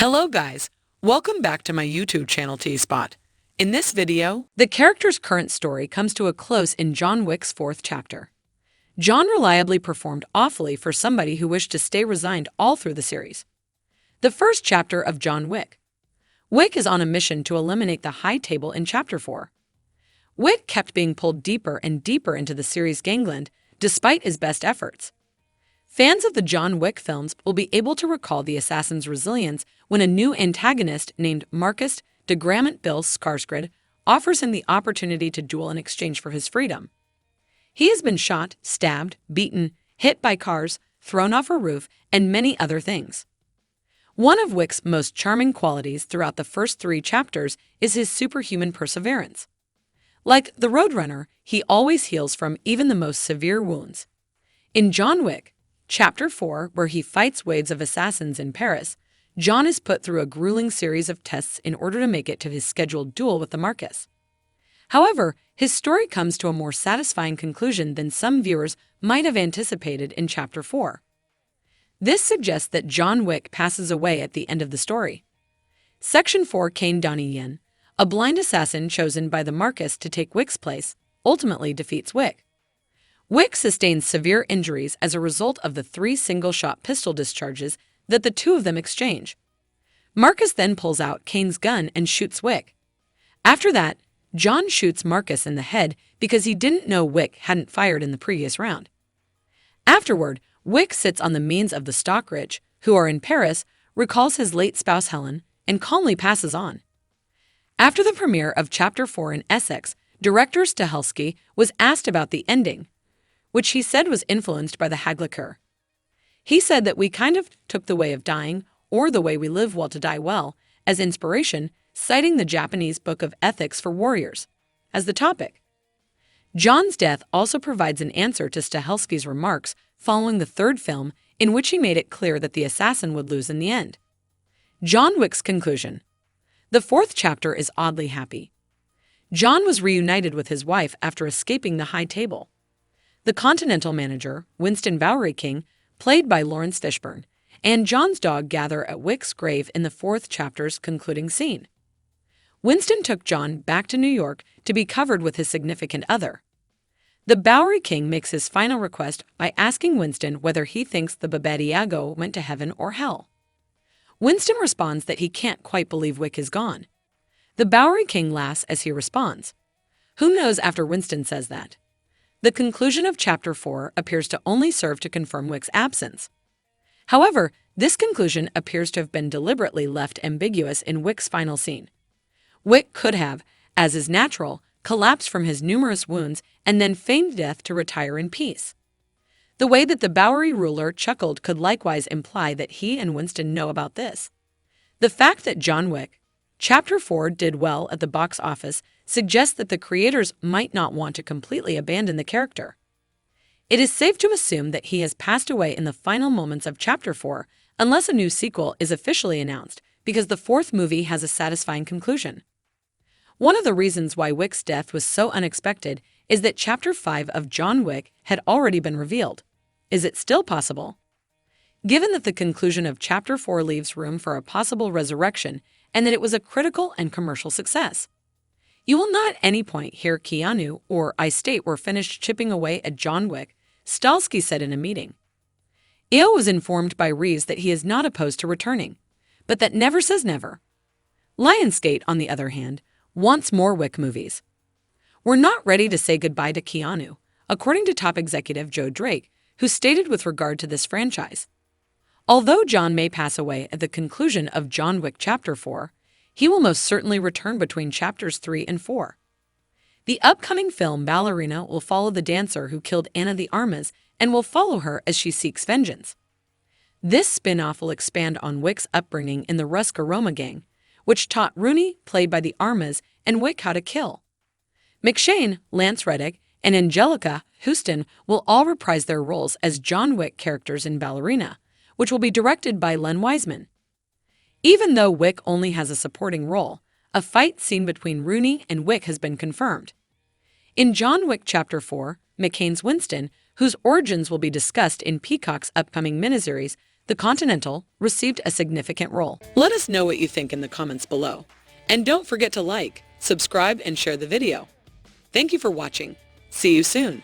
Hello guys, welcome back to my YouTube channel T-Spot. In this video, the character's current story comes to a close in John Wick's 4th chapter. John reliably performed awfully for somebody who wished to stay resigned all through the series. The first chapter of John Wick. Wick is on a mission to eliminate the High Table in Chapter 4. Wick kept being pulled deeper and deeper into the series gangland despite his best efforts. Fans of the John Wick films will be able to recall the assassin's resilience when a new antagonist named Marcus de Gramont Bill Skarsgård offers him the opportunity to duel in exchange for his freedom. He has been shot, stabbed, beaten, hit by cars, thrown off a roof, and many other things. One of Wick's most charming qualities throughout the first 3 chapters is his superhuman perseverance. Like the Roadrunner, he always heals from even the most severe wounds. In John Wick, Chapter 4, where he fights waves of assassins in Paris, John is put through a grueling series of tests in order to make it to his scheduled duel with the Marcus. However, his story comes to a more satisfying conclusion than some viewers might have anticipated in Chapter 4. This suggests that John Wick passes away at the end of the story. Section 4 Kane Donnie, a blind assassin chosen by the Marcus to take Wick's place, ultimately defeats Wick. Wick sustains severe injuries as a result of the 3 single-shot pistol discharges that the two of them exchange. Marcus then pulls out Kane's gun and shoots Wick. After that, John shoots Marcus in the head because he didn't know Wick hadn't fired in the previous round. Afterward, Wick sits on the means of the Stockridge, who are in Paris, recalls his late spouse Helen, and calmly passes on. After the premiere of Chapter 4 in Essex, director Stahelski was asked about the ending, which he said was influenced by the Hagliker. He said that we kind of took the way of dying, or the way we live well to die well, as inspiration, citing the Japanese Book of Ethics for Warriors as the topic. John's death also provides an answer to Stahelski's remarks following the 3rd film, in which he made it clear that the assassin would lose in the end. John Wick's conclusion. The 4th chapter is oddly happy. John was reunited with his wife after escaping the High Table. The Continental manager, Winston Bowery King, played by Lawrence Fishburne, and John's dog gather at Wick's grave in the 4th chapter's concluding scene. Winston took John back to New York to be covered with his significant other. The Bowery King makes his final request by asking Winston whether he thinks the Babadiago went to heaven or hell. Winston responds that he can't quite believe Wick is gone. The Bowery King laughs as he responds. Who knows after Winston says that? The conclusion of Chapter 4 appears to only serve to confirm Wick's absence. However, this conclusion appears to have been deliberately left ambiguous in Wick's final scene. Wick could have, as is natural, collapsed from his numerous wounds and then feigned death to retire in peace. The way that the Bowery ruler chuckled could likewise imply that he and Winston know about this. The fact that John Wick, Chapter 4 did well at the box office suggests that the creators might not want to completely abandon the character. It is safe to assume that he has passed away in the final moments of Chapter 4 unless a new sequel is officially announced, because the 4th movie has a satisfying conclusion. One of the reasons why Wick's death was so unexpected is that Chapter 5 of John Wick had already been revealed. Is it still possible? Given that the conclusion of Chapter 4 leaves room for a possible resurrection and that it was a critical and commercial success, you will not at any point hear Keanu or I state we're finished chipping away at John Wick, Stahelski said in a meeting. EO was informed by Reeves that he is not opposed to returning, but that never says never. Lionsgate, on the other hand, wants more Wick movies. We're not ready to say goodbye to Keanu, according to top executive Joe Drake, who stated with regard to this franchise. Although John may pass away at the conclusion of John Wick Chapter 4, he will most certainly return between Chapters 3 and 4. The upcoming film Ballerina will follow the dancer who killed Ana de Armas and will follow her as she seeks vengeance. This spin-off will expand on Wick's upbringing in the Roscaroma gang, which taught Rooney, played by the Armas, and Wick how to kill. McShane, Lance Reddick, and Angelica Houston will all reprise their roles as John Wick characters in Ballerina, which will be directed by Len Wiseman. Even though Wick only has a supporting role, a fight scene between Rooney and Wick has been confirmed. In John Wick Chapter 4, McCain's Winston, whose origins will be discussed in Peacock's upcoming miniseries, the Continental received a significant role. Let us know what you think in the comments below. And don't forget to like, subscribe, and share the video. Thank you for watching. See you soon.